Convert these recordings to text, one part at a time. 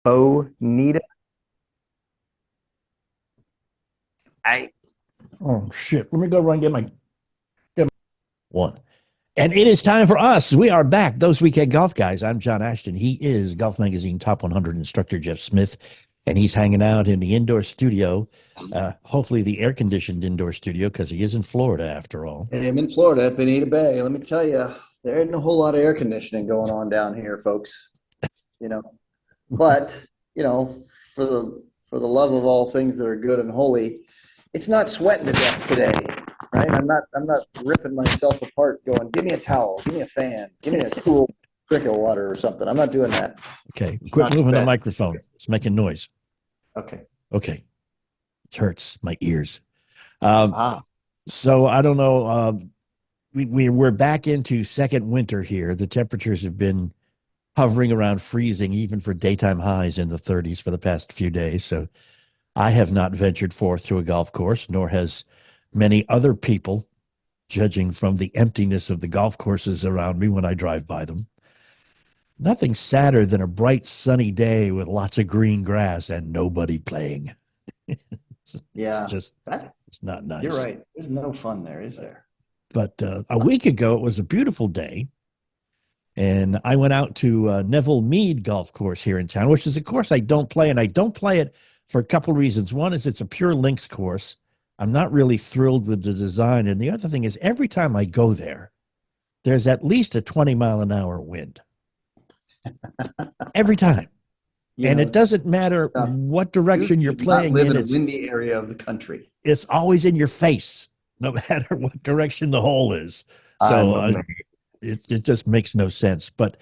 Bonita. I Oh shit! Let me go run and get my one. And it is time for us. We are back. Those Weekend Golf Guys. I'm John Ashton. He is Golf Magazine Top 100 instructor Jeff Smith, and he's hanging out in the indoor studio. Hopefully, the air-conditioned indoor studio because he is in Florida after all. am in Florida, Bonita Bay. Let me tell you, there isn't a whole lot of air conditioning going on down here, folks. You know, but you know, for the love of all things that are good and holy, it's not sweating to death today, right? I'm not ripping myself apart going, give me a towel, give me a fan, give me a cool drink of water or something. I'm not doing that. Okay, It's quit not moving the bad. microphone. It's making noise. Okay. Okay, it hurts my ears. Um, Ah, so I don't know. We're back into second winter here. The temperatures have been hovering around freezing, even for daytime highs in the 30s for the past few days. So I have not ventured forth to a golf course, nor has many other people, judging from the emptiness of the golf courses around me when I drive by them. Nothing sadder than a bright sunny day with lots of green grass and nobody playing. It's yeah. just, That's it's not You're nice. right. There's no fun there, is there? But a week ago, it was a beautiful day. And I went out to Neville Mead Golf Course here in town, which is a course I don't play. And I don't play it for a couple of reasons. One is it's a pure links course. I'm not really thrilled with the design. And the other thing is, every time I go there, there's at least a 20-mile-an-hour wind every time. You And it know, doesn't matter uh, what you direction you're should not playing live in, in a windy area of the country. it's always in your face, no matter what direction the hole is. So I'm amazed. it just makes no sense. But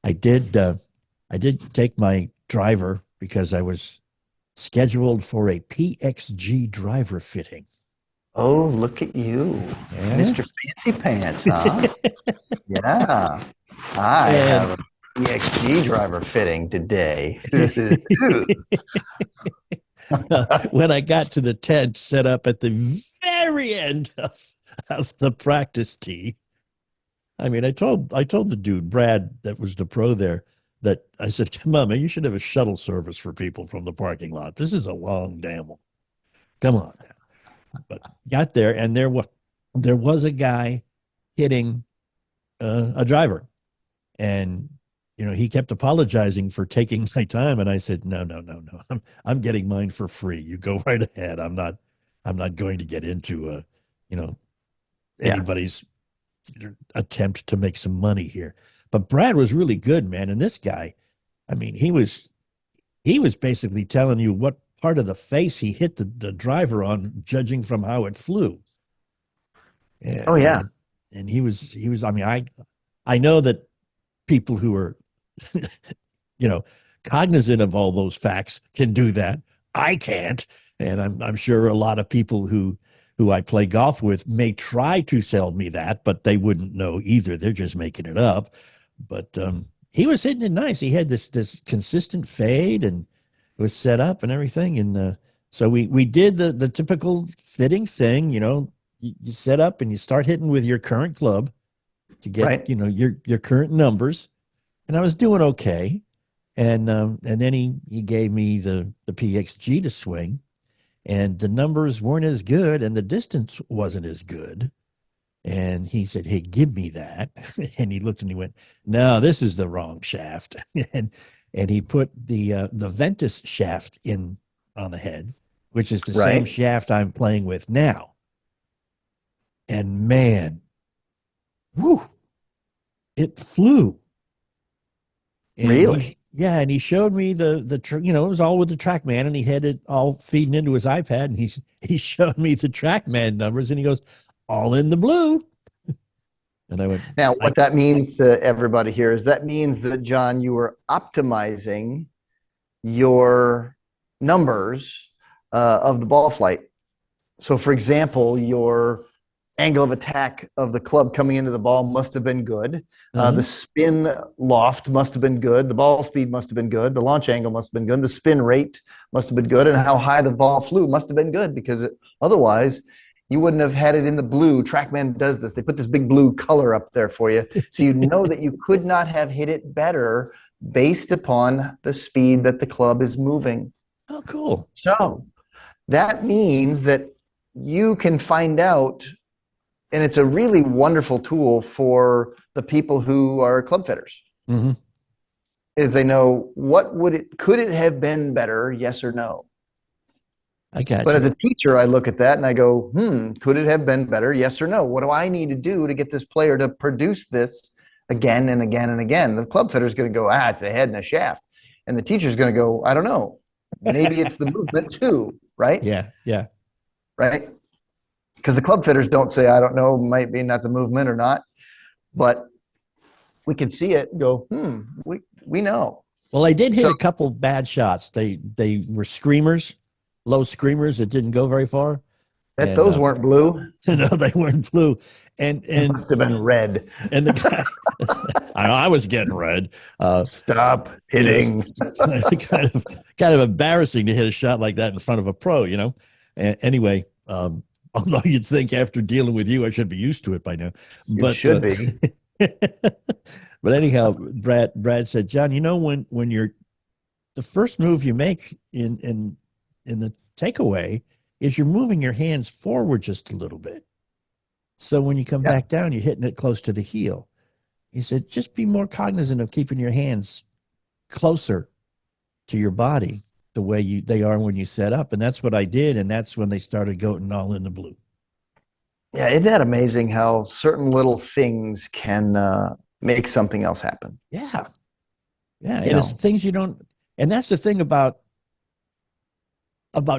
I did I did take my driver because I was scheduled for a PXG driver fitting. Oh, look at you, Yeah. Mr. Fancy Pants, huh? Yeah. I have And a EXG driver fitting today. Ooh. when I got to the tent set up at the very end of the practice tee, I mean, I told the dude, Brad, that was the pro there, that I said, come on, man, you should have a shuttle service for people from the parking lot. This is a long damn one. Come on. But got there, and there was a guy hitting a driver, and he kept apologizing for taking my time, and I said, no, no, no, no, I'm getting mine for free. You go right ahead. I'm not going to get into you know Yeah. anybody's attempt to make some money here. But Brad was really good, man, and this guy, I mean, he was basically telling you what part of the face he hit the driver on, judging from how it flew. Oh, And yeah. he was. I mean, I know that people who are, you know, cognizant of all those facts can do that. I can't, and I'm sure a lot of people who I play golf with may try to sell me that, but they wouldn't know either. They're just making it up. But he was hitting it nice. He had this consistent fade and it was set up and everything. And so we did the typical fitting thing. You set up and you start hitting with your current club to get Right. your current numbers. And I was doing okay. And then he gave me the PXG to swing, and the numbers weren't as good, and the distance wasn't as good. And he said, "Hey, give me that." And he looked and he went, "No, this is the wrong shaft." and he put the Ventus shaft in on the head, which is the same Right. shaft I'm playing with now. And man, whew, it flew. And Really? and he showed me it was all with the TrackMan, and he had it all feeding into his iPad, and he showed me the TrackMan numbers, and he goes, "All in the blue." And I went, Now, I what that means to everybody here is that means that, John, you were optimizing your numbers of the ball flight. So, for example, your angle of attack of the club coming into the ball must have been good. The uh-huh. spin loft must have been good. The ball speed must have been good. The launch angle must have been good. The spin rate must have been good. And how high the ball flew must have been good because otherwise you wouldn't have had it in the blue. TrackMan does this. They put this big blue color up there for you. So you know that you could not have hit it better based upon the speed that the club is moving. Oh, cool. So that means that you can find out, and it's a really wonderful tool for the people who are club fitters, Mm-hmm. is they know could it have been better, yes or no? I got But as you. a teacher, I look at that and I go, could it have been better? Yes or no? What do I need to do to get this player to produce this again and again and again? The club fitter is going to go, it's a head and a shaft. And the teacher's going to go, I don't know. Maybe it's the movement too, right? Yeah, yeah. Right? Because the club fitters don't say, I don't know, might be not the movement or not. But we can see it and go, we know. Well, I did hit So a couple bad shots. They were screamers, low screamers that didn't go very far. that And those weren't blue. no, they weren't blue. And It must have been red. and the guy, I was getting red. Stop You know, hitting. kind of embarrassing to hit a shot like that in front of a pro. You know. Anyway, although you'd think after dealing with you, I should be used to it by now. You But should be. but anyhow, Brad said, John, you know when you're the first move you make in the takeaway is you're moving your hands forward just a little bit. So when you come back down, you're hitting it close to the heel. He said, just be more cognizant of keeping your hands closer to your body the way they are when you set up. And that's what I did. And that's when they started going all in the blue. Yeah, isn't that amazing how certain little things can make something else happen? Yeah. Yeah. And it's things you don't, and that's the thing about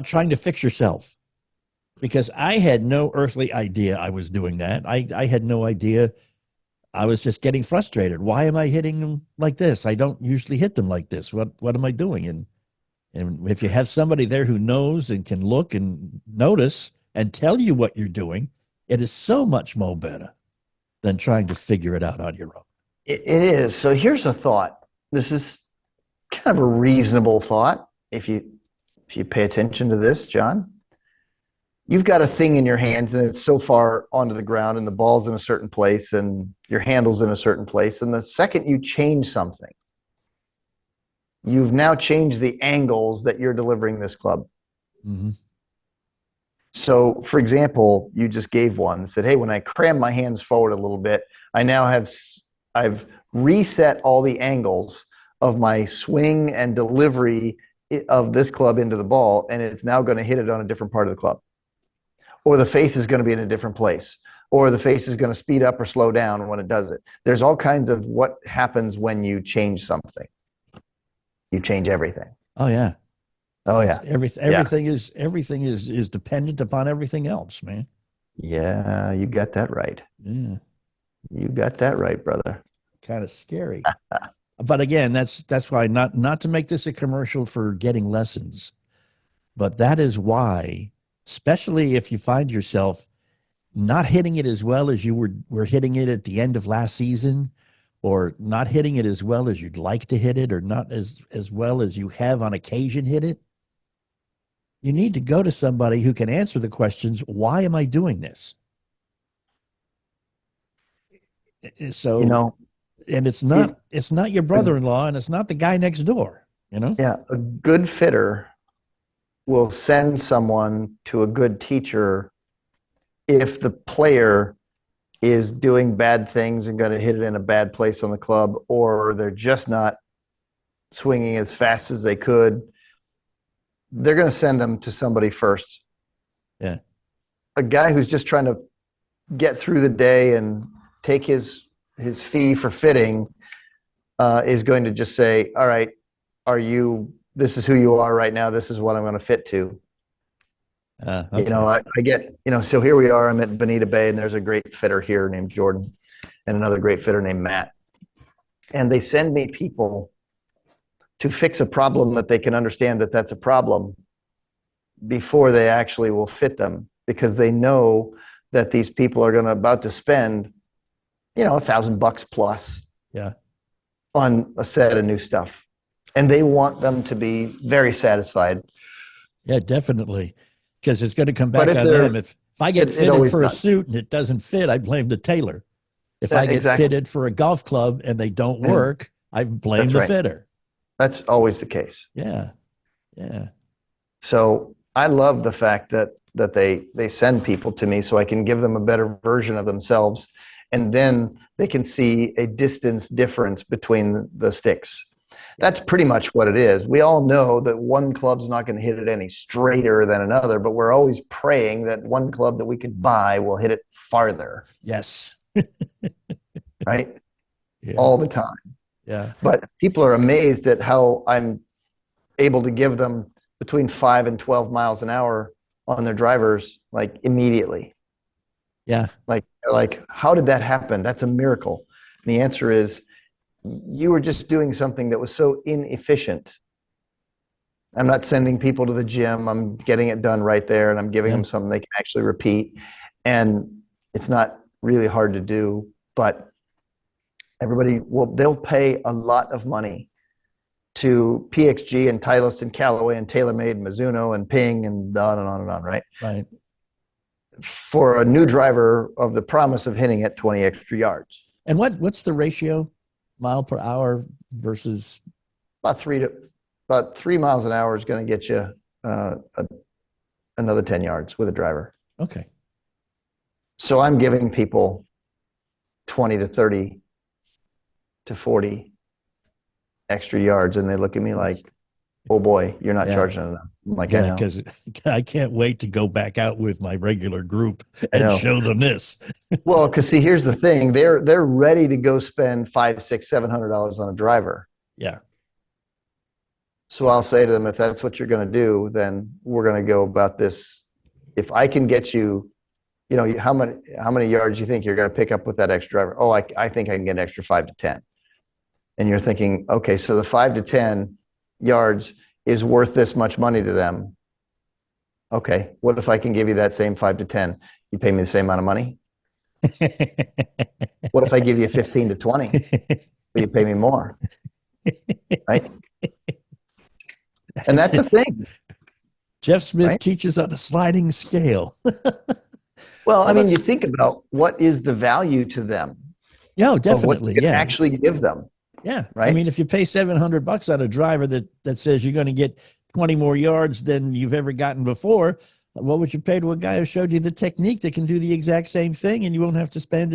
trying to fix yourself, because I had no earthly idea I was doing that. I had no idea. I was just getting frustrated. Why am I hitting them like this? I don't usually hit them like this. What am I doing? And if you have somebody there who knows and can look and notice and tell you what you're doing, it is so much more better than trying to figure it out on your own. It is. So here's a thought. This is kind of a reasonable thought. If you pay attention to this, John, you've got a thing in your hands and it's so far onto the ground and the ball's in a certain place and your handle's in a certain place. And the second you change something, you've now changed the angles that you're delivering this club. Mm-hmm. So, for example, you just gave one and said, hey, when I cram my hands forward a little bit, I've reset all the angles of my swing and delivery of this club into the ball, and it's now going to hit it on a different part of the club. Or the face is going to be in a different place. Or the face is going to speed up or slow down when it does it. There's all kinds of what happens when you change something. You change everything. Oh, yeah. Oh, yeah. Everything is dependent upon everything else, man. Yeah, you got that right. Yeah. You got that right, brother. Kind of scary. But again, that's why not to make this a commercial for getting lessons, but that is why, especially if you find yourself not hitting it as well as you were hitting it at the end of last season, or not hitting it as well as you'd like to hit it, or not as well as you have on occasion hit it, you need to go to somebody who can answer the questions, why am I doing this? So, and it's not your brother-in-law and it's not the guy next door, you know? Yeah, a good fitter will send someone to a good teacher if the player is doing bad things and going to hit it in a bad place on the club, or they're just not swinging as fast as they could. They're going to send them to somebody first. Yeah. A guy who's just trying to get through the day and take his fee for fitting is going to just say, all right, this is who you are right now. This is what I'm going to fit to. Okay. I get, so here we are, I'm at Bonita Bay and there's a great fitter here named Jordan and another great fitter named Matt. And they send me people to fix a problem that they can understand that that's a problem before they actually will fit them, because they know that these people are about to spend, $1,000 plus on a set of new stuff. And they want them to be very satisfied. Yeah, definitely. Because it's going to come back on them. If I get fitted for a suit and it doesn't fit, I blame the tailor. If I get fitted for a golf club and they don't work, I blame the fitter. That's always the case. Yeah. Yeah. So I love the fact that they send people to me so I can give them a better version of themselves, and then they can see a distance difference between the sticks. Yeah. That's pretty much what it is. We all know that one club's not going to hit it any straighter than another, but we're always praying that one club that we could buy will hit it farther, Yes. right? Yeah. All the time. Yeah. But people are amazed at how I'm able to give them between 5 and 12 miles an hour on their drivers, like immediately. Yeah. Like, how did that happen? That's a miracle. And the answer is you were just doing something that was so inefficient. I'm not sending people to the gym. I'm getting it done right there, and I'm giving Yeah. them something they can actually repeat. And it's not really hard to do, but everybody will, they'll pay a lot of money to PXG and Titleist and Callaway and TaylorMade and Mizuno and Ping and on and on and on, right? Right. For a new driver of the promise of hitting it 20 extra yards. And what's the ratio, mile per hour versus? About 3 miles an hour is going to get you another 10 yards with a driver. Okay. So I'm giving people 20 to 30 to 40 extra yards, and they look at me like, oh boy, you're not charging enough. I'm like, I know. Because I can't wait to go back out with my regular group and show them this. Well, because see, here's the thing: they're ready to go spend $500, $600, $700 on a driver. Yeah. So I'll say to them, if that's what you're going to do, then we're going to go about this. If I can get you, how many yards you think you're going to pick up with that extra driver? Oh, I think I can get an extra 5 to 10. And you're thinking, okay, so the 5 to 10 yards is worth this much money to them. Okay, what if I can give you that same 5 to 10? You pay me the same amount of money? What if I give you 15 to 20? Will you pay me more? Right? And that's the thing. Jeff Smith teaches on a sliding scale. Well, I mean, you think about what is the value to them. Yeah, definitely. What you can actually give them. Yeah. Right. I mean, if you pay $700 on a driver that says you're going to get 20 more yards than you've ever gotten before, what would you pay to a guy who showed you the technique that can do the exact same thing, and you won't have to spend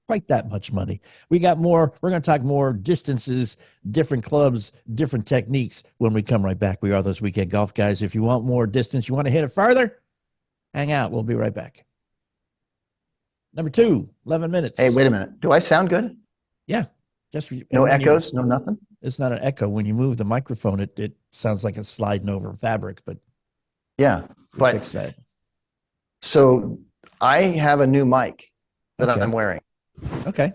quite that much money? We're going to talk more distances, different clubs, different techniques when we come right back. We are those weekend golf guys. If you want more distance, you want to hit it farther, hang out. We'll be right back. Number 2, 11 minutes. Hey, wait a minute. Do I sound good? Yeah. Just no echoes, no nothing? It's not an echo. When you move the microphone, it sounds like it's sliding over fabric, but yeah, but fix that. So I have a new mic that I'm wearing. Okay.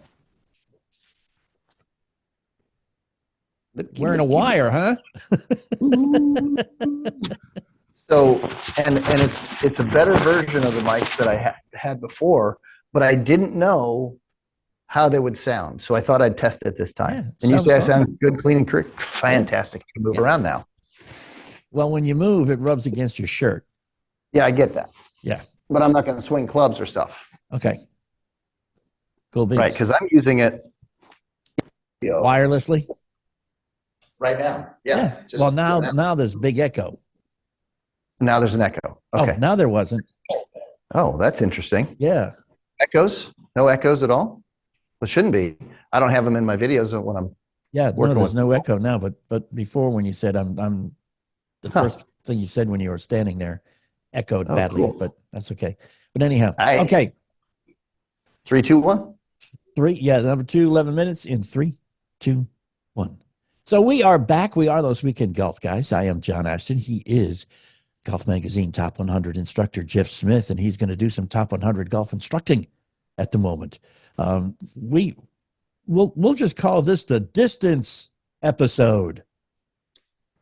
Wearing a wire, huh? So, and it's a better version of the mics that I had before, but I didn't know how they would sound. So I thought I'd test it this time. Yeah, and you say I sound good, clean, and correct. Fantastic. You can move around now. Well, when you move, it rubs against your shirt. Yeah, I get that. Yeah. But I'm not going to swing clubs or stuff. Okay. Cool beans. Right, because I'm using it wirelessly. Right now. Yeah. Well, now there's big echo. Now there's an echo. Okay. Oh, now there wasn't. Oh, that's interesting. Yeah. Echoes? No echoes at all? Well, it shouldn't be. I don't have them in my videos when I'm there's no echo now, but before when you said I'm the first thing you said when you were standing there echoed badly, cool. But that's okay. But anyhow, okay. 3, 2, 1. 3, yeah, number 2, 11 minutes in 3, 2, 1. So we are back. We are those weekend golf guys. I am John Ashton. He is Golf Magazine Top 100 instructor Jeff Smith, and he's going to do some Top 100 golf instructing at the moment. We'll just call this the distance episode.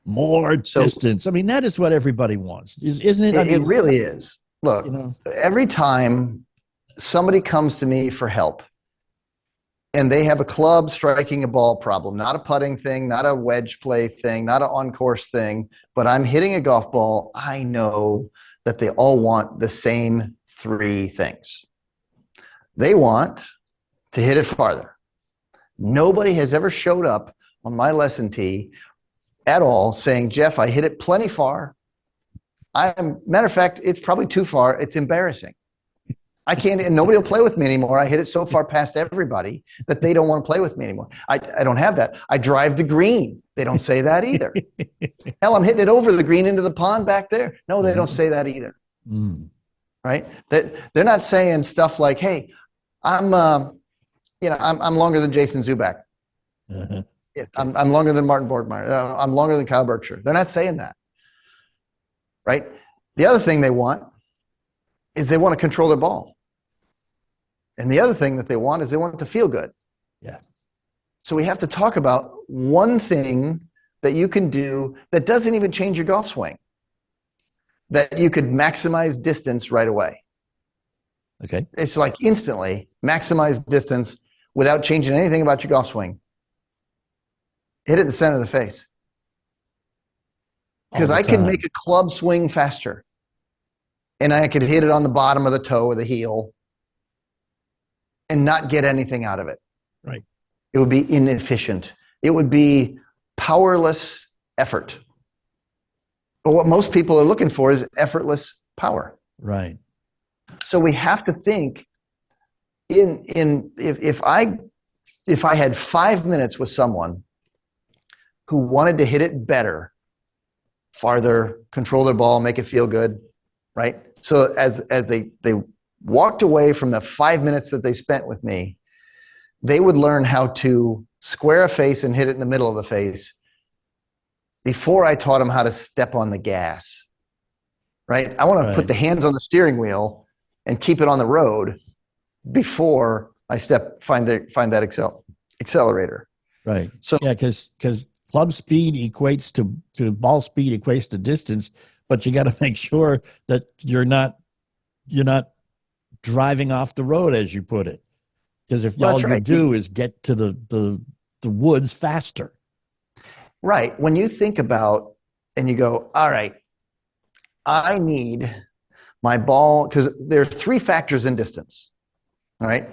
More distance. I mean, that is what everybody wants, isn't it? It really is. Look, every time somebody comes to me for help and they have a club striking a ball problem, not a putting thing, not a wedge play thing, not an on-course thing, but I'm hitting a golf ball, I know that they all want the same 3 things. They want to hit it farther. Nobody has ever showed up on my lesson tee at all saying, Jeff, I hit it plenty far. Matter of fact, it's probably too far. It's embarrassing. I can't, and nobody will play with me anymore. I hit it so far past everybody that they don't want to play with me anymore. I don't have that. I drive the green. They don't say that either. Hell, I'm hitting it over the green into the pond back there. No, they don't say that either. Right? They're not saying stuff like, hey, I'm longer than Jason Zuback. I'm longer than Martin Borgmeyer. I'm longer than Kyle Berkshire. They're not saying that. Right? The other thing they want is they want to control their ball. And the other thing that they want is they want it to feel good. Yeah. So we have to talk about one thing that you can do that doesn't even change your golf swing, that you could maximize distance right away. Okay. It's like instantly maximize distance without changing anything about your golf swing. Hit it in the center of the face. Because I can make a club swing faster. And I could hit it on the bottom of the toe or the heel and not get anything out of it. Right. It would be inefficient. It would be powerless effort. But what most people are looking for is effortless power. Right. So we have to think if I had 5 minutes with someone who wanted to hit it better, farther, control their ball, make it feel good, right? So as they walked away from the 5 minutes that they spent with me, they would learn how to square a face and hit it in the middle of the face before I taught them how to step on the gas, right? I want to put the hands on the steering wheel and keep it on the road before I find that accelerator. Right. So yeah, because club speed equates to ball speed equates to distance, but you got to make sure that you're not driving off the road, as you put it. Because if all you do is get to the woods faster. Right. When you think about and you go, all right, I need my ball, because there are 3 factors in distance. All right.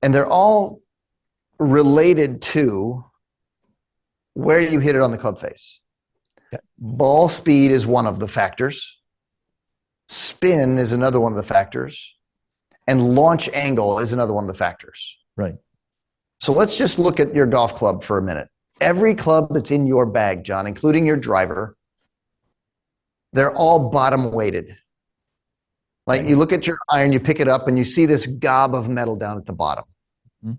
And they're all related to where you hit it on the club face. Okay. Ball speed is one of the factors. Spin is another one of the factors. And launch angle is another one of the factors. Right. So let's just look at your golf club for a minute. Every club that's in your bag, John, including your driver, they're all bottom weighted. Like you look at your iron, you pick it up and you see this gob of metal down at the bottom. All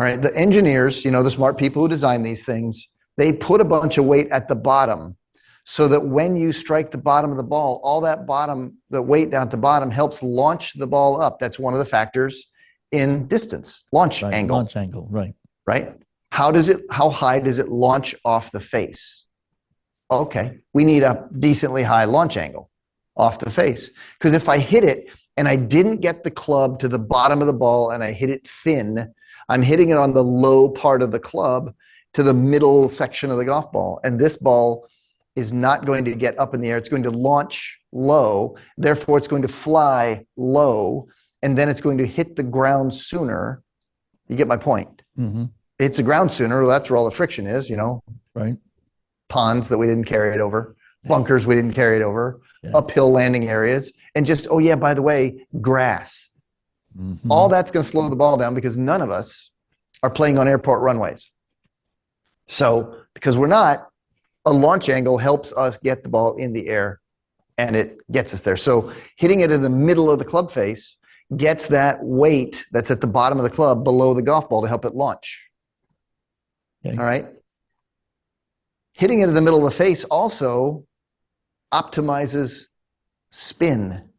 right. The engineers, the smart people who design these things, they put a bunch of weight at the bottom so that when you strike the bottom of the ball, all that the weight down at the bottom helps launch the ball up. That's one of the factors in distance, launch angle. Launch angle, right. Right. How high does it launch off the face? Okay. We need a decently high launch angle off the face. Because if I hit it and I didn't get the club to the bottom of the ball and I hit it thin, I'm hitting it on the low part of the club to the middle section of the golf ball. And this ball is not going to get up in the air. It's going to launch low. Therefore, it's going to fly low. And then it's going to hit the ground sooner. You get my point. Mm-hmm. It's the ground sooner. Well, that's where all the friction is, Right. Ponds that we didn't carry it over. Bunkers we didn't carry it over. Yeah. Uphill landing areas. And just, oh yeah, by the way, grass. Mm-hmm. All that's going to slow the ball down because none of us are playing on airport runways. So because we're not, a launch angle helps us get the ball in the air and it gets us there. So hitting it in the middle of the club face gets that weight that's at the bottom of the club below the golf ball to help it launch. Okay. All right. Hitting it in the middle of the face also optimizes spin.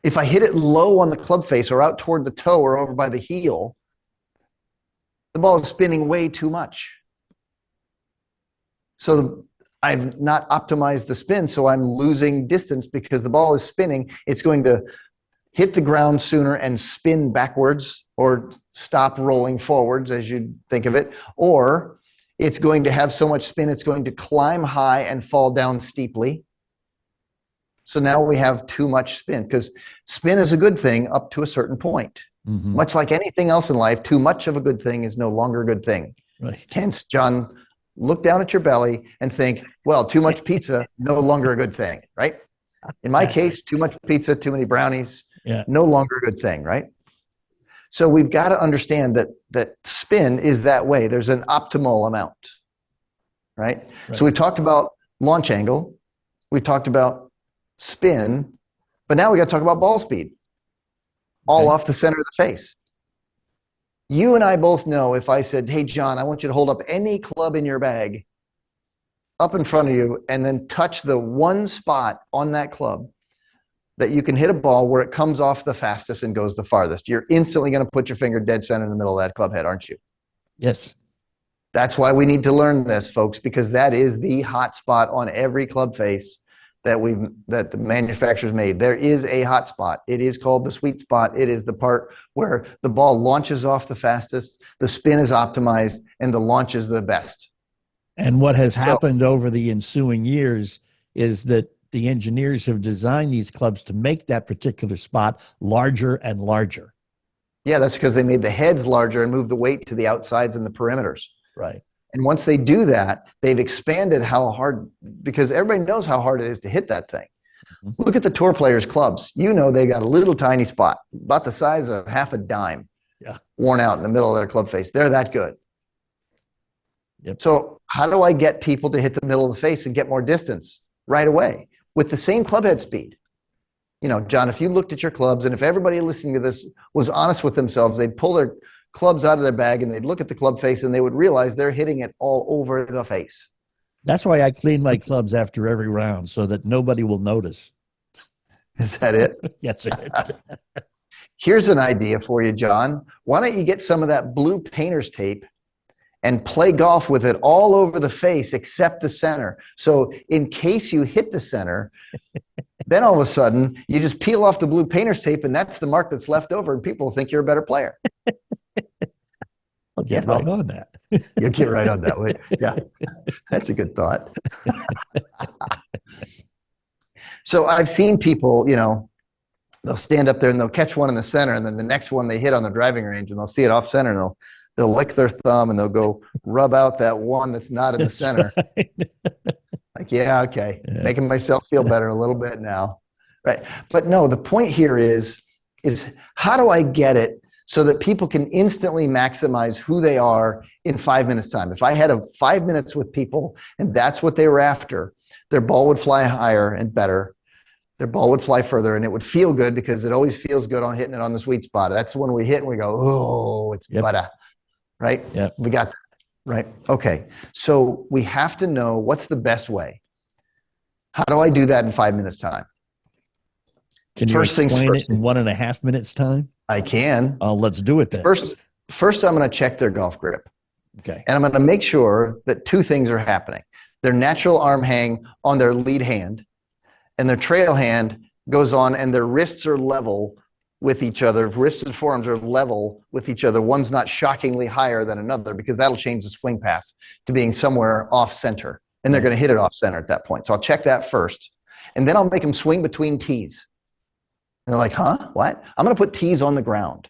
If I hit it low on the club face or out toward the toe or over by the heel, the ball is spinning way too much. So I've not optimized the spin, so I'm losing distance because the ball is spinning. It's going to hit the ground sooner and spin backwards or stop rolling forwards as you think of it, or it's going to have so much spin, it's going to climb high and fall down steeply. So now we have too much spin because spin is a good thing up to a certain point. Mm-hmm. Much like anything else in life, too much of a good thing is no longer a good thing. Right. Hence, John, look down at your belly and think, well, too much pizza, no longer a good thing, right? In my case, too much pizza, too many brownies, Yeah. no longer a good thing, right? So we've got to understand that spin is that way. There's an optimal amount, right? So we've talked about launch angle, we talked about spin, but now we got to talk about ball speed, all off the center of the face. You and I both know if I said, hey, John, I want you to hold up any club in your bag up in front of you and then touch the one spot on that club that you can hit a ball where it comes off the fastest and goes the farthest. You're instantly going to put your finger dead center in the middle of that club head, aren't you? Yes. That's why we need to learn this, folks, because that is the hot spot on every club face that the manufacturers made. There is a hot spot. It is called the sweet spot. It is the part where the ball launches off the fastest, the spin is optimized, and the launch is the best. And what has happened over the ensuing years is that the engineers have designed these clubs to make that particular spot larger and larger. Yeah, that's because they made the heads larger and moved the weight to the outsides and the perimeters. Right. And once they do that, they've expanded how hard, because everybody knows how hard it is to hit that thing. Mm-hmm. Look at the tour players' clubs. You know, they got a little tiny spot, about the size of half a dime, worn out in the middle of their club face. They're that good. Yep. So how do I get people to hit the middle of the face and get more distance right away with the same club head speed? You know, John, if you looked at your clubs and if everybody listening to this was honest with themselves, they'd pull their clubs out of their bag and they'd look at the club face and they would realize they're hitting it all over the face. That's why I clean my clubs after every round so that nobody will notice. Is that it? Yes. Here's an idea for you, John. Why don't you get some of that blue painter's tape and play golf with it all over the face except the center. So in case you hit the center, then all of a sudden you just peel off the blue painter's tape and that's the mark that's left over and people think you're a better player. I'll get right on that. You'll get right on that. Yeah, that's a good thought. So I've seen people, you know, they'll stand up there and they'll catch one in the center and then the next one they hit on the driving range and they'll see it off center and they'll lick their thumb and they'll go rub out that one that's not in the center. Right. Like, yeah, okay. Yeah. Making myself feel better a little bit now. Right. But no, the point here is how do I get it so that people can instantly maximize who they are in 5 minutes time? If I had 5 minutes with people and that's what they were after, their ball would fly higher and better. Their ball would fly further and it would feel good because it always feels good on hitting it on the sweet spot. That's when we hit and we go, oh, it's butter. Right? Yeah. We got that. Right. Okay. So we have to know what's the best way. How do I do that in 5 minutes time? Can you explain it in 1.5 minutes time? I can. Let's do it then. First, I'm going to check their golf grip. Okay. And I'm going to make sure that two things are happening. Their natural arm hang on their lead hand and their trail hand goes on and their wrists are level with each other. Wrists and forearms are level with each other. One's not shockingly higher than another because that'll change the swing path to being somewhere off center. And they're going to hit it off center at that point. So I'll check that first. And then I'll make them swing between tees. And they're like, huh? What? I'm going to put tees on the ground,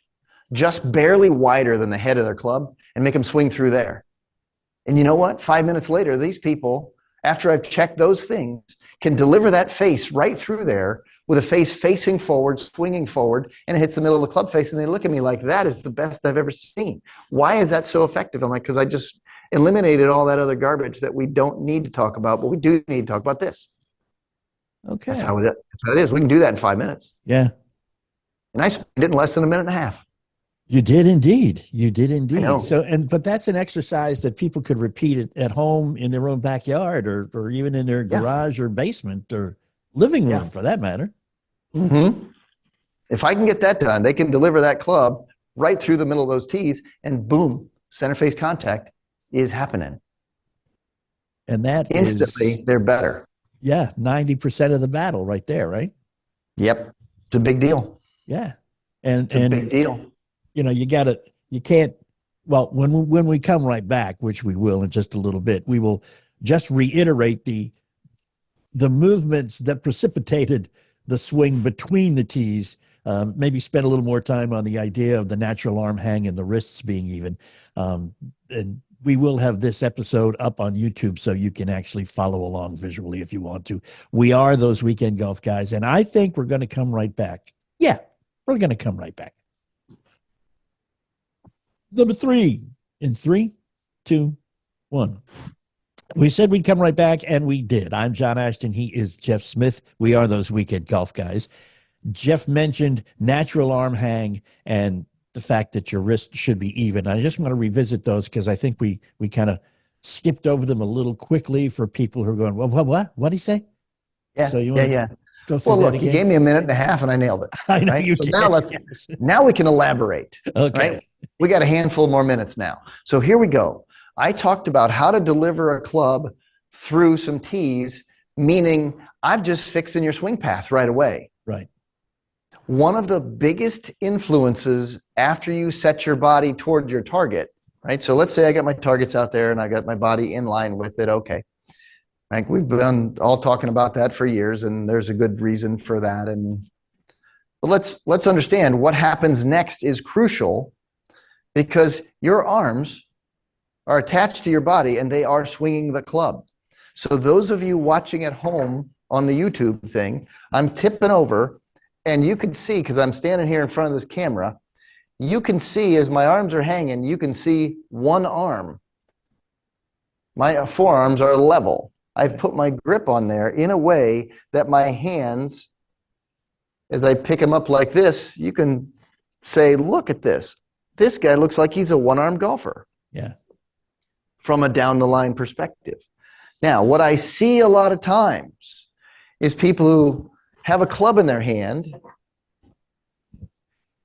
just barely wider than the head of their club, and make them swing through there. And you know what? 5 minutes later, these people, after I've checked those things, can deliver that face right through there with a face facing forward, swinging forward, and it hits the middle of the club face. And they look at me like, that is the best I've ever seen. Why is that so effective? I'm like, because I just eliminated all that other garbage that we don't need to talk about, but we do need to talk about this. Okay. That's how it is. We can do that in 5 minutes. Yeah. And I spent it in less than 1.5 minutes. You did indeed. You did indeed. I know. So, but that's an exercise that people could repeat at home in their own backyard or even in their garage or basement or living room for that matter. Mm-hmm. If I can get that done, they can deliver that club right through the middle of those tees and boom, center face contact is happening. And that instantly they're better. Yeah. 90% of the battle right there, right? Yep. It's a big deal. Yeah. It's a big deal. You know, you can't, well, when we come right back, which we will in just a little bit, we will just reiterate the movements that precipitated the swing between the tees, maybe spend a little more time on the idea of the natural arm hang and the wrists being even. And we will have this episode up on YouTube so you can actually follow along visually if you want to. We are those weekend golf guys, and I think we're going to come right back. Yeah, we're going to come right back. Number 3 in 3, 2, 1. We said we'd come right back, and we did. I'm John Ashton. He is Jeff Smith. We are those weekend golf guys. Jeff mentioned natural arm hang and the fact that your wrist should be even. I just want to revisit those because I think we kind of skipped over them a little quickly for people who are going, well, what did he say? Yeah, so you yeah. Go through Well, that look, again? he gave me a minute and a half and I nailed it. I know right? you So did. now we can elaborate. Okay. Right? We got a handful more minutes now. So here we go. I talked about how to deliver a club through some tees, meaning I'm just fixing your swing path right away. Right. One of the biggest influences after you set your body toward your target, right? So let's say I got my targets out there and I got my body in line with it. Okay. Like we've been all talking about that for years, and there's a good reason for that. But let's understand what happens next is crucial, because your arms are attached to your body and they are swinging the club. So those of you watching at home on the YouTube thing, I'm tipping over, and you can see, because I'm standing here in front of this camera, you can see as my arms are hanging, you can see one arm. My forearms are level. I've put my grip on there in a way that my hands, as I pick them up like this, you can say, look at this. This guy looks like he's a one-armed golfer. Yeah. From a down the line perspective. Now, what I see a lot of times is people who have a club in their hand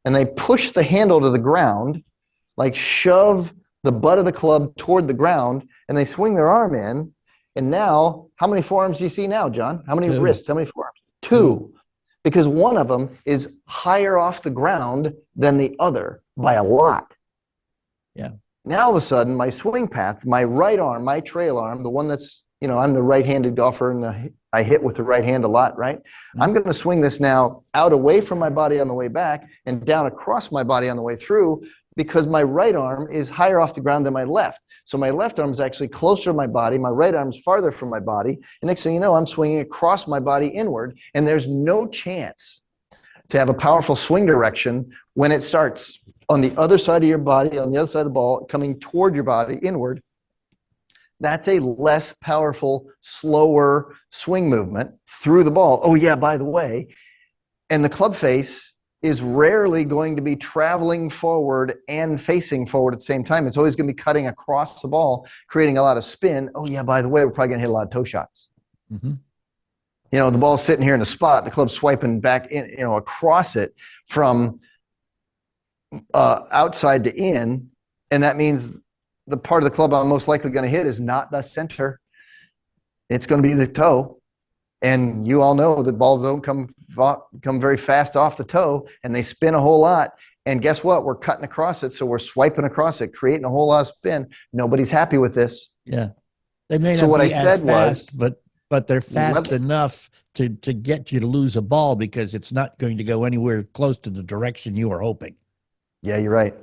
and they push the handle to the ground, like shove the butt of the club toward the ground, and they swing their arm in. And now, how many forearms do you see now, John? How many 2. wrists? How many forearms? 2. Because one of them is higher off the ground than the other by a lot. Yeah. Now, all of a sudden, my swing path, my right arm, my trail arm, the one that's, I'm the right-handed golfer and I hit with the right hand a lot, right? Mm-hmm. I'm going to swing this now out away from my body on the way back and down across my body on the way through, because my right arm is higher off the ground than my left. So my left arm is actually closer to my body. My right arm is farther from my body. And next thing you know, I'm swinging across my body inward. And there's no chance to have a powerful swing direction when it starts on the other side of your body, on the other side of the ball, coming toward your body inward. That's a less powerful, slower swing movement through the ball. Oh yeah, by the way, and the club face is rarely going to be traveling forward and facing forward at the same time. It's always going to be cutting across the ball, creating a lot of spin. Oh yeah, by the way, we're probably going to hit a lot of toe shots. Mm-hmm. The ball's sitting here in the spot, the club's swiping back in, across it from outside to in, and that means the part of the club I'm most likely going to hit is not the center. It's going to be the toe. And you all know that balls don't come very fast off the toe, and they spin a whole lot. And guess what? We're cutting across it, so we're swiping across it, creating a whole lot of spin. Nobody's happy with this. Yeah, they may not be as fast, but they're fast enough to get you to lose a ball because it's not going to go anywhere close to the direction you are hoping. Yeah, you're right.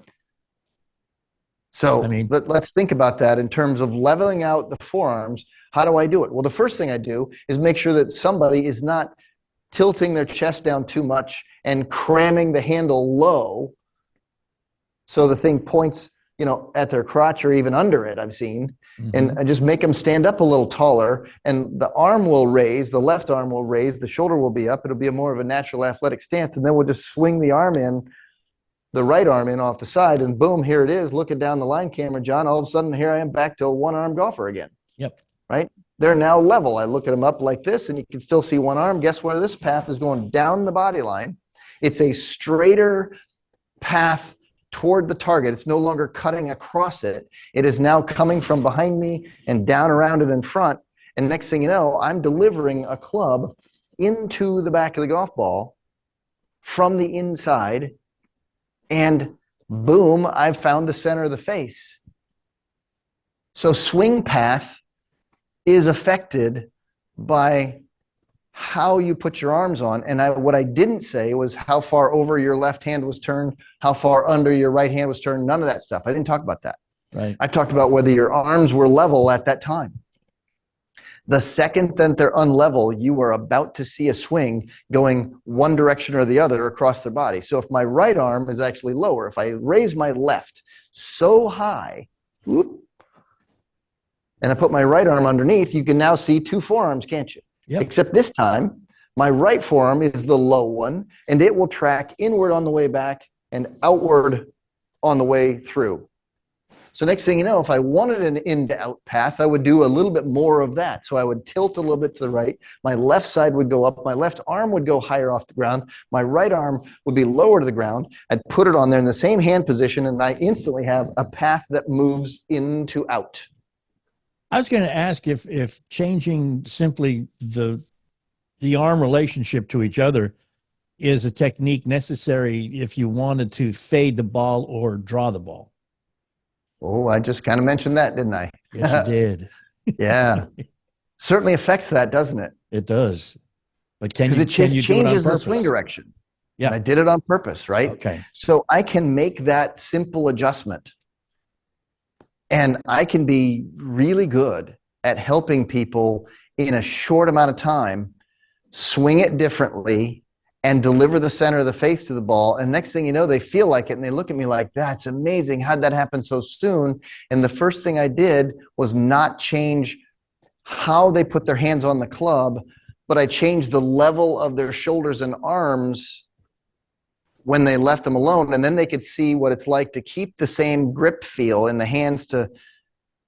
So let's think about that in terms of leveling out the forearms. How do I do it? Well, the first thing I do is make sure that somebody is not tilting their chest down too much and cramming the handle low so the thing points, at their crotch or even under it, I've seen. Mm-hmm. And I just make them stand up a little taller, and the arm will raise, the left arm will raise, the shoulder will be up. It'll be more of a natural athletic stance, and then we'll just swing the arm in, the right arm in off the side, and boom, here it is, looking down the line camera, John. All of a sudden, here I am back to a one-arm golfer again. Yep. Right? They're now level. I look at them up like this, and you can still see one arm. Guess where this path is going? Down the body line. It's a straighter path toward the target. It's no longer cutting across it. It is now coming from behind me and down around it in front. And next thing you know, I'm delivering a club into the back of the golf ball from the inside. And boom, I've found the center of the face. So swing path is affected by how you put your arms on. And what I didn't say was how far over your left hand was turned, how far under your right hand was turned, none of that stuff. I didn't talk about that. Right. I talked about whether your arms were level at that time. The second that they're unlevel, you are about to see a swing going one direction or the other across their body. So if my right arm is actually lower, if I raise my left so high, whoop, and I put my right arm underneath, you can now see two forearms, can't you? Yep. Except this time, my right forearm is the low one, and it will track inward on the way back and outward on the way through. So next thing you know, if I wanted an in to out path, I would do a little bit more of that. So I would tilt a little bit to the right. My left side would go up. My left arm would go higher off the ground. My right arm would be lower to the ground. I'd put it on there in the same hand position, and I instantly have a path that moves in to out. I was going to ask if changing simply the arm relationship to each other is a technique necessary if you wanted to fade the ball or draw the ball. Oh, I just kind of mentioned that, didn't I? Yes, you did. Yeah. Certainly affects that, doesn't it? It does. But can Because you, it can just you do it on changes the purpose? swing direction. Yeah. And I did it on purpose, right? Okay. So I can make that simple adjustment. And I can be really good at helping people in a short amount of time swing it differently and deliver the center of the face to the ball. And next thing you know, they feel like it and they look at me like, that's amazing. How'd that happen so soon? And the first thing I did was not change how they put their hands on the club, but I changed the level of their shoulders and arms when they left them alone. And then they could see what it's like to keep the same grip feel in the hands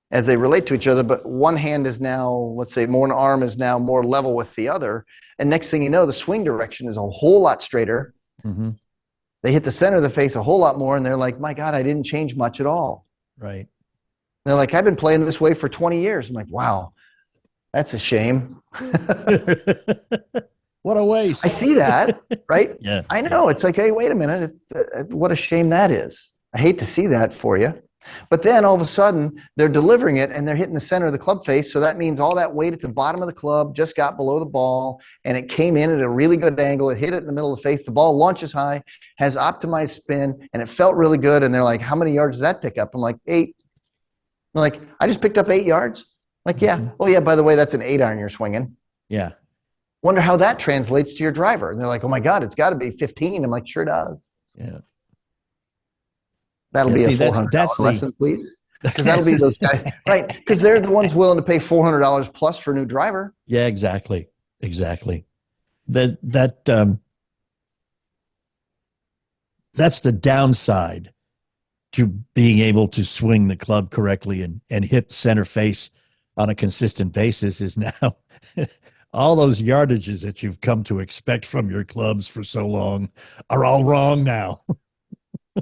as they relate to each other. But one hand is now, let's say, one arm is now more level with the other. And next thing you know, the swing direction is a whole lot straighter. Mm-hmm. They hit the center of the face a whole lot more. And they're like, my God, I didn't change much at all. Right. And they're like, I've been playing this way for 20 years. I'm like, wow, that's a shame. What a waste. I see that, right? Yeah. I know. It's like, hey, wait a minute. What a shame that is. I hate to see that for you. But then all of a sudden, they're delivering it and they're hitting the center of the club face. So that means all that weight at the bottom of the club just got below the ball and it came in at a really good angle. It hit it in the middle of the face. The ball launches high, has optimized spin, and it felt really good. And they're like, how many yards does that pick up? I'm like, 8. I'm like, I just picked up 8 yards. Like, yeah. Mhm. Oh, yeah, by the way, that's an 8-iron you're swinging. Yeah. Wonder how that translates to your driver. And they're like, oh my God, it's got to be 15. I'm like, sure does. Yeah. That'll Yeah, be see, a $400 that's the- lesson, please. Because that'll be those guys, right? Because they're the ones willing to pay $400 plus for a new driver. Yeah, exactly. Exactly. That's the downside to being able to swing the club correctly and hit center face on a consistent basis is now all those yardages that you've come to expect from your clubs for so long are all wrong now.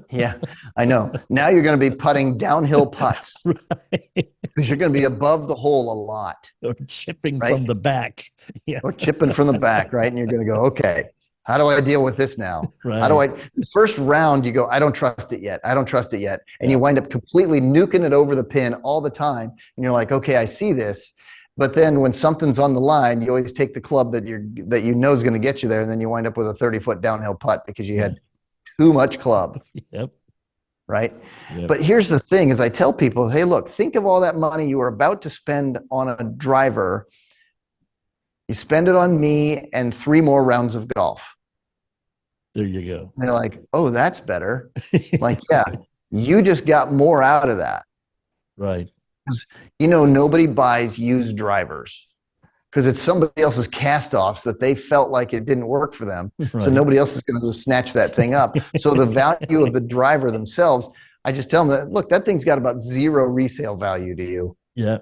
Yeah, I know. Now you're going to be putting downhill putts Right. because you're going to be above the hole a lot, Or chipping Right. from the back. Yeah. or chipping from the back, right? And you're going to go, okay, how do I deal with this now? Right. How do I, the first round, you go, I don't trust it yet. I don't trust it yet. And Yeah. you wind up completely nuking it over the pin all the time. And you're like, okay, I see this. But then when something's on the line, you always take the club that you know is going to get you there. And then you wind up with a 30-foot downhill putt because you had too much club, Yep. right? Yep. But here's the thing is I tell people, hey, look, think of all that money you are about to spend on a driver. You spend it on me and 3 more rounds of golf. There you go. And they're like, oh, that's better. Like, yeah, you just got more out of that. Right. You know, nobody buys used drivers because it's somebody else's cast-offs that they felt like it didn't work for them. So Right. nobody else is going to snatch that thing up. So the value of the driver themselves, I just tell them that, look, that thing's got about 0 resale value to you. Yeah.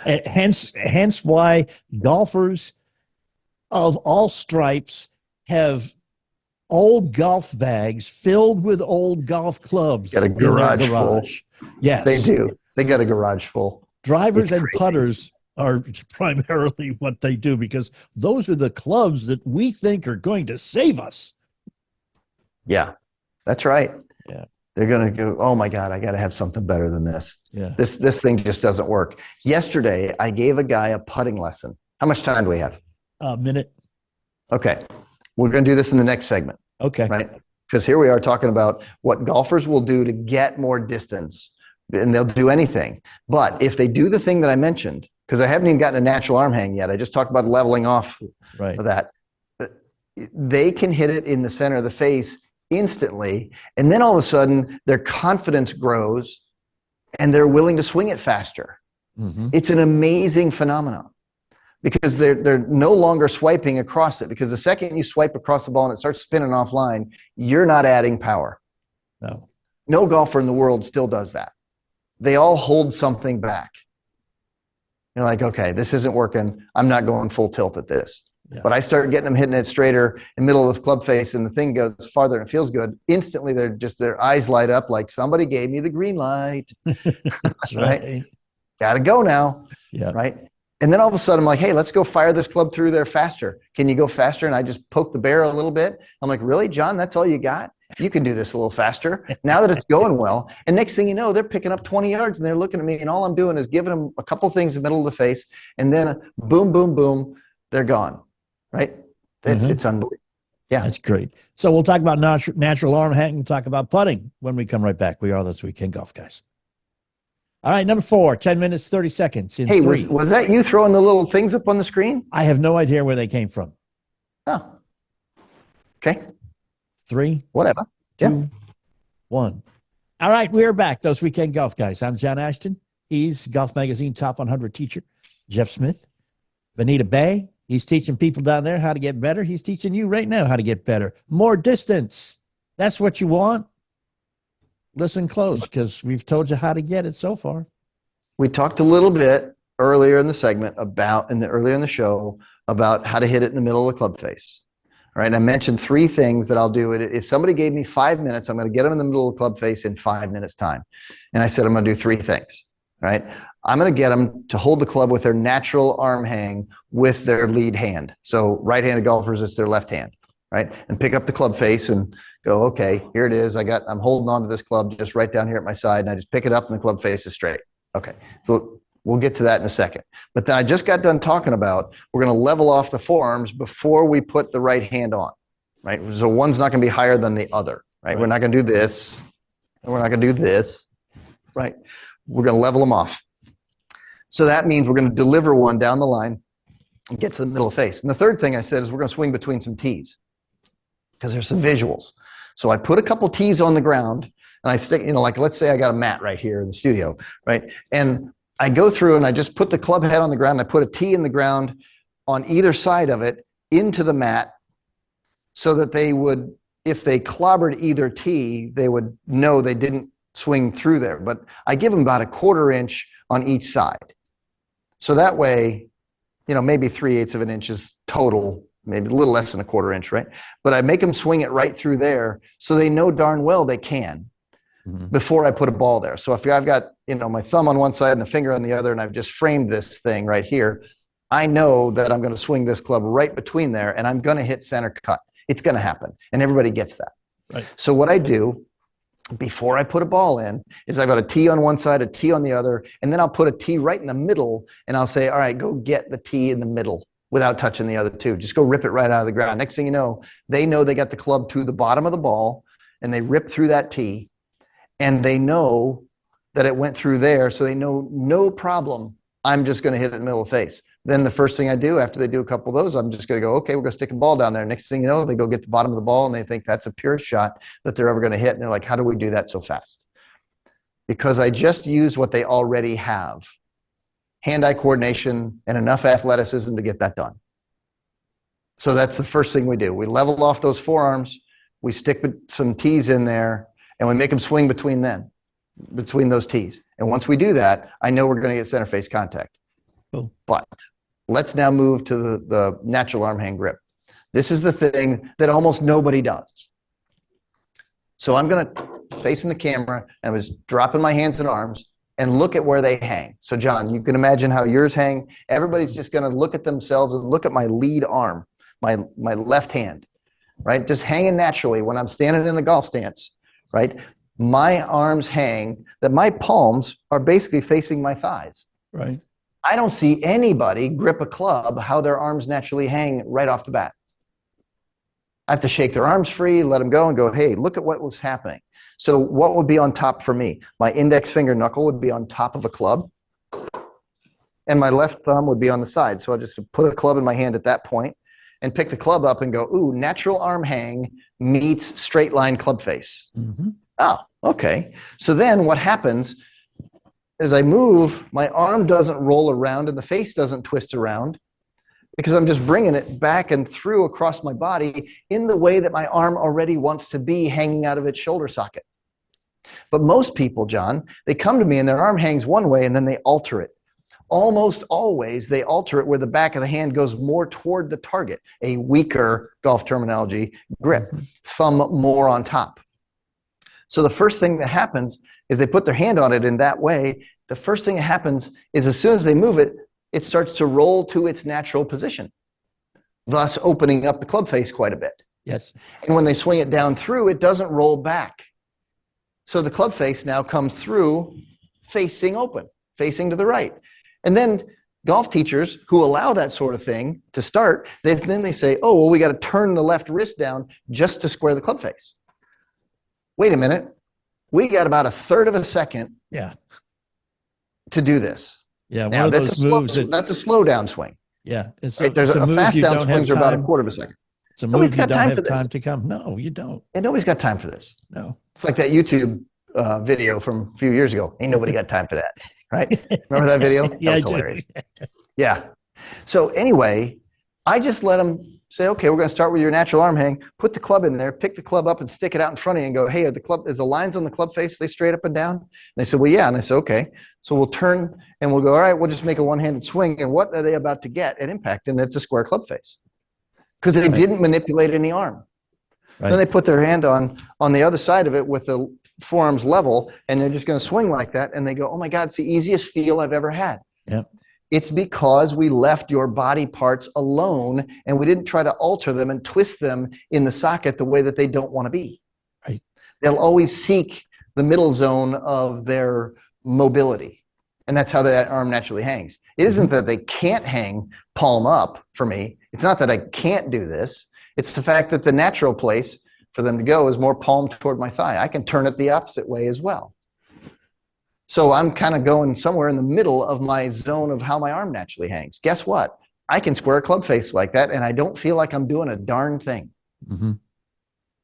And hence why golfers of all stripes have old golf bags filled with old golf clubs. Got a in their garage full. Yes. They do. They got a garage full. Drivers It's and crazy. putters are primarily what they do because those are the clubs that we think are going to save us. Yeah, that's right. Yeah. They're going to go, oh my God, I got to have something better than this. Yeah. This thing just doesn't work. Yesterday, I gave a guy a putting lesson. How much time do we have? A minute. Okay. We're going to do this in the next segment, Okay. right? Because here we are talking about what golfers will do to get more distance and they'll do anything. But if they do the thing that I mentioned, because I haven't even gotten a natural arm hang yet, I just talked about leveling off Right. of that. They can hit it in the center of the face instantly, and then all of a sudden their confidence grows and they're willing to swing it faster. Mm-hmm. It's an amazing phenomenon because they're no longer swiping across it, because the second you swipe across the ball and it starts spinning offline, you're not adding power. No. No golfer in the world still does that. They all hold something back. You're like, okay, this isn't working. I'm not going full tilt at this. Yeah. But I start getting them hitting it straighter in the middle of the club face, and the thing goes farther and feels good. Instantly, their eyes light up like somebody gave me the green light. That's right. Got to go now. Yeah. Right. And then all of a sudden, I'm like, hey, let's go fire this club through there faster. Can you go faster? And I just poke the barrel a little bit. I'm like, really, John? That's all you got? You can do this a little faster now that it's going well. And next thing you know, they're picking up 20 yards and they're looking at me, and all I'm doing is giving them a couple things in the middle of the face, and then boom, boom, boom, they're gone. Right? It's unbelievable. Yeah. That's great. So we'll talk about natural arm hang and talk about putting when we come right back. We are This Weekend Golf Guys. All right, number 4, 10 minutes, 30 seconds. Hey, was that you throwing the little things up on the screen? I have no idea where they came from. Oh. Okay. 3, whatever. 2, 1. All right, we're back. Those Weekend Golf Guys. I'm John Ashton. He's Golf Magazine Top 100 teacher, Jeff Smith. Bonita Bay. He's teaching people down there how to get better. He's teaching you right now how to get better. More distance. That's what you want. Listen close, because we've told you how to get it so far. We talked a little bit earlier in the segment earlier in the show about how to hit it in the middle of the club face. All right. And I mentioned 3 things that I'll do. If somebody gave me 5 minutes, I'm going to get them in the middle of the club face in 5 minutes time. And I said, I'm going to do 3 things. All right. I'm going to get them to hold the club with their natural arm hang with their lead hand. So right-handed golfers, it's their left hand, right? And pick up the club face and go, okay, here it is. I'm holding on to this club just right down here at my side, and I just pick it up and the club face is straight. Okay. So we'll get to that in a second. But then I just got done talking about, we're going to level off the forearms before we put the right hand on, right? So one's not going to be higher than the other, right? We're not going to do this, and we're not going to do this, right? We're going to level them off. So that means we're going to deliver one down the line and get to the middle of the face. And the third thing I said is we're going to swing between some tees, because there's some visuals. So I put a couple tees on the ground, and I stick, like let's say I got a mat right here in the studio, right? And I go through and I just put the club head on the ground. And I put a tee in the ground on either side of it into the mat, so that they would, if they clobbered either tee, they would know they didn't swing through there. But I give them about a 1/4 inch on each side. So that way, maybe 3/8 of an inch is total, maybe a little less than a 1/4 inch, right? But I make them swing it right through there, so they know darn well they can before I put a ball there. So if I've got, my thumb on one side and a finger on the other, and I've just framed this thing right here, I know that I'm going to swing this club right between there, and I'm going to hit center cut. It's going to happen, and everybody gets that. Right. So what I do before I put a ball in is I've got a tee on one side, a tee on the other, and then I'll put a tee right in the middle, and I'll say, all right, go get the tee in the middle without touching the other two. Just go rip it right out of the ground. Next thing you know they got the club to the bottom of the ball, and they rip through that tee, and they know that it went through there, so they know no problem. I'm just going to hit it in the middle of the face. Then the first thing I do after they do a couple of those, I'm just going to go, okay, we're going to stick a ball down there. Next thing you know, they go get the bottom of the ball, and they think that's a pure shot that they're ever going to hit. And they're like, how do we do that so fast? Because I just use what they already have. Hand-eye coordination and enough athleticism to get that done. So that's the first thing we do. We level off those forearms, we stick some tees in there, and we make them swing between those tees. And once we do that, I know we're going to get center face contact. Cool. But let's now move to the natural arm hang grip. This is the thing that almost nobody does. So I'm going to face in the camera, and I was dropping my hands and arms and look at where they hang. So John, you can imagine how yours hang. Everybody's just going to look at themselves and look at my lead arm, my left hand, right? Just hanging naturally when I'm standing in a golf stance, right? My arms hang that my palms are basically facing my thighs. Right. I don't see anybody grip a club how their arms naturally hang right off the bat. I have to shake their arms free, let them go, and go, hey, look at what was happening. So what would be on top for me? My index finger knuckle would be on top of a club, and my left thumb would be on the side. So I just put a club in my hand at that point and pick the club up and go, ooh, natural arm hang meets straight line club face. Mm-hmm. Oh, okay. So then what happens as I move, my arm doesn't roll around and the face doesn't twist around because I'm just bringing it back and through across my body in the way that my arm already wants to be, hanging out of its shoulder socket. But most people, John, they come to me and their arm hangs one way and then they alter it. Almost always they alter it where the back of the hand goes more toward the target, a weaker, golf terminology, grip, thumb more on top. So the first thing that happens is they put their hand on it in that way. The first thing that happens is as soon as they move it, it starts to roll to its natural position, thus opening up the club face quite a bit. Yes. And when they swing it down through, it doesn't roll back. So the club face now comes through facing open, facing to the right. And then golf teachers who allow that sort of thing to start, then they say, oh, well, we got to turn the left wrist down just to square the club face. Wait a minute. We got about a third of a second to do this. Yeah, one now, of those moves. That's a slow down swing. Yeah. It's Right? There's it's a move fast you down don't have swings are about a time. quarter of a second. It's a Nobody's move you got don't time have for this. time to come. No, you don't. And nobody's got time for this. No. It's like that YouTube video from a few years ago. Ain't nobody got time for that. Right? Remember that video? Yeah, That was I do. hilarious. Yeah. So anyway, I just let them say, okay, we're going to start with your natural arm hang, put the club in there, pick the club up and stick it out in front of you and go, hey, is the lines on the club face, are they straight up and down? And they said, well, yeah. And I said, okay. So we'll turn and we'll go, all right, we'll just make a one-handed swing. And what are they about to get at impact? And it's a square club face because they didn't manipulate any arm. Right. Then they put their hand on the other side of it with the forearms level, and they're just going to swing like that. And they go, oh my God, it's the easiest feel I've ever had. Yeah. It's because we left your body parts alone and we didn't try to alter them and twist them in the socket the way that they don't want to be. Right. They'll always seek the middle zone of their mobility. And that's how that arm naturally hangs. It isn't that they can't hang palm up for me. It's not that I can't do this. It's the fact that the natural place for them to go is more palm toward my thigh. I can turn it the opposite way as well. So I'm kind of going somewhere in the middle of my zone of how my arm naturally hangs. Guess what? I can square a club face like that, and I don't feel like I'm doing a darn thing. Mm-hmm.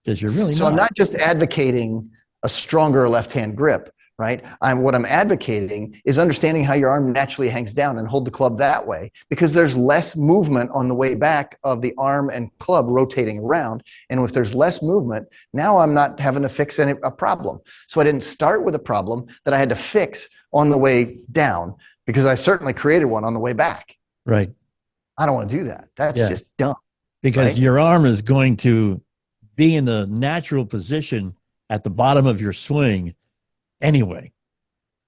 Because you're really So not. I'm not just advocating a stronger left-hand grip, right? What I'm advocating is understanding how your arm naturally hangs down and hold the club that way, because there's less movement on the way back of the arm and club rotating around. And if there's less movement, now I'm not having to fix a problem. So I didn't start with a problem that I had to fix on the way down, because I certainly created one on the way back. Right. I don't want to do that. That's just dumb. Because right? your arm is going to be in the natural position at the bottom of your swing anyway.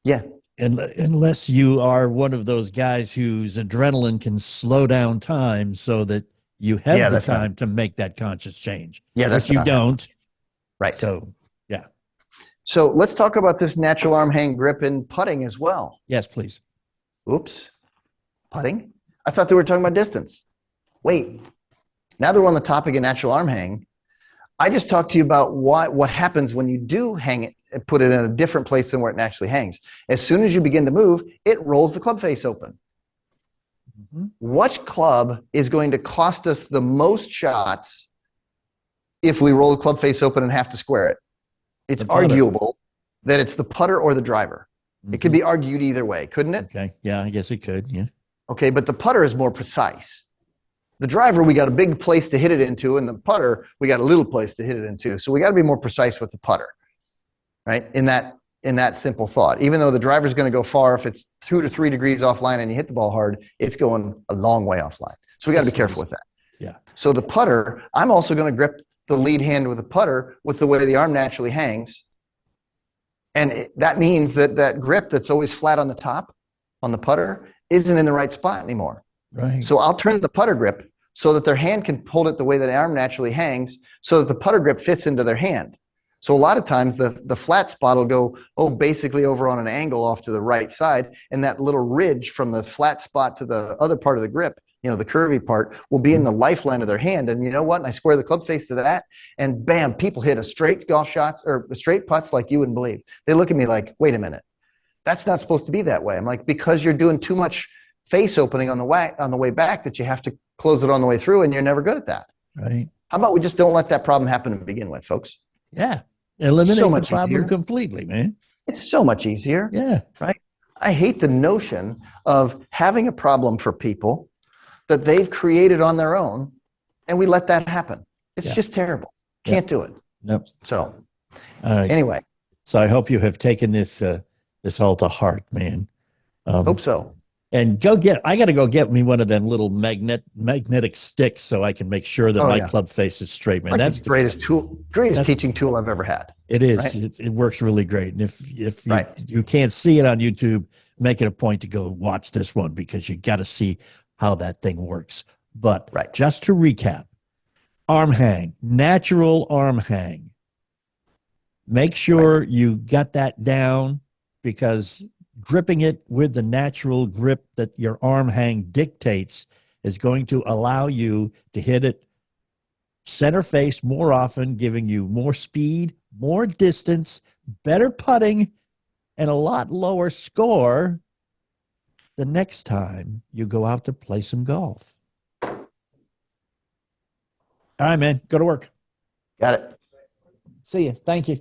Yeah. And unless you are one of those guys whose adrenaline can slow down time so that you have the time to make that conscious change. Yeah, that's which you don't. Right. So, yeah. So let's talk about this natural arm hang grip in putting as well. Yes, please. Oops. Putting? I thought they were talking about distance. Wait. Now that we're on the topic of natural arm hang, I just talked to you about what happens when you do hang it and put it in a different place than where it naturally hangs. As soon as you begin to move, it rolls the club face open. Mm-hmm. What club is going to cost us the most shots if we roll the club face open and have to square it? It's arguable that it's the putter or the driver. Mm-hmm. It could be argued either way, couldn't it? Okay. Yeah, I guess it could. Yeah. Okay, but the putter is more precise. The driver, we got a big place to hit it into, and the putter, we got a little place to hit it into. So we got to be more precise with the putter, right? In that simple thought. Even though the driver's going to go far, if it's 2 to 3 degrees offline and you hit the ball hard, it's going a long way offline. So we got to be careful with that. Yeah. So the putter, I'm also going to grip the lead hand with the putter with the way the arm naturally hangs. And that means that that grip that's always flat on the top on the putter isn't in the right spot anymore. Right. So I'll turn the putter grip so that their hand can hold it the way that the arm naturally hangs, so that the putter grip fits into their hand. So a lot of times the flat spot will go, basically over on an angle off to the right side, and that little ridge from the flat spot to the other part of the grip, the curvy part will be in the lifeline of their hand. And you know what? And I square the club face to that, and bam, people hit a straight golf shots or straight putts like you wouldn't believe. They look at me like, wait a minute, that's not supposed to be that way. I'm like, because you're doing too much face opening on the way back that you have to close it on the way through, and you're never good at that. Right. How about we just don't let that problem happen to begin with, folks? Yeah. Eliminate So the much problem easier. completely, man. It's so much easier. Yeah. Right? I hate the notion of having a problem for people that they've created on their own, and we let that happen. It's just terrible. Can't do it. Nope. So All right. anyway, So I hope you have taken this all to heart, man. hope so. And I got to go get me one of them little magnetic sticks so I can make sure that my club face is straight, man. Like That's the greatest teaching tool I've ever had. It is. Right? It works really great. And if you can't see it on YouTube, make it a point to go watch this one because you got to see how that thing works. But just to recap, arm hang, natural arm hang. Make sure you got that down, because gripping it with the natural grip that your arm hang dictates is going to allow you to hit it center face more often, giving you more speed, more distance, better putting, and a lot lower score the next time you go out to play some golf. All right, man. Go to work. Got it. See you. Thank you.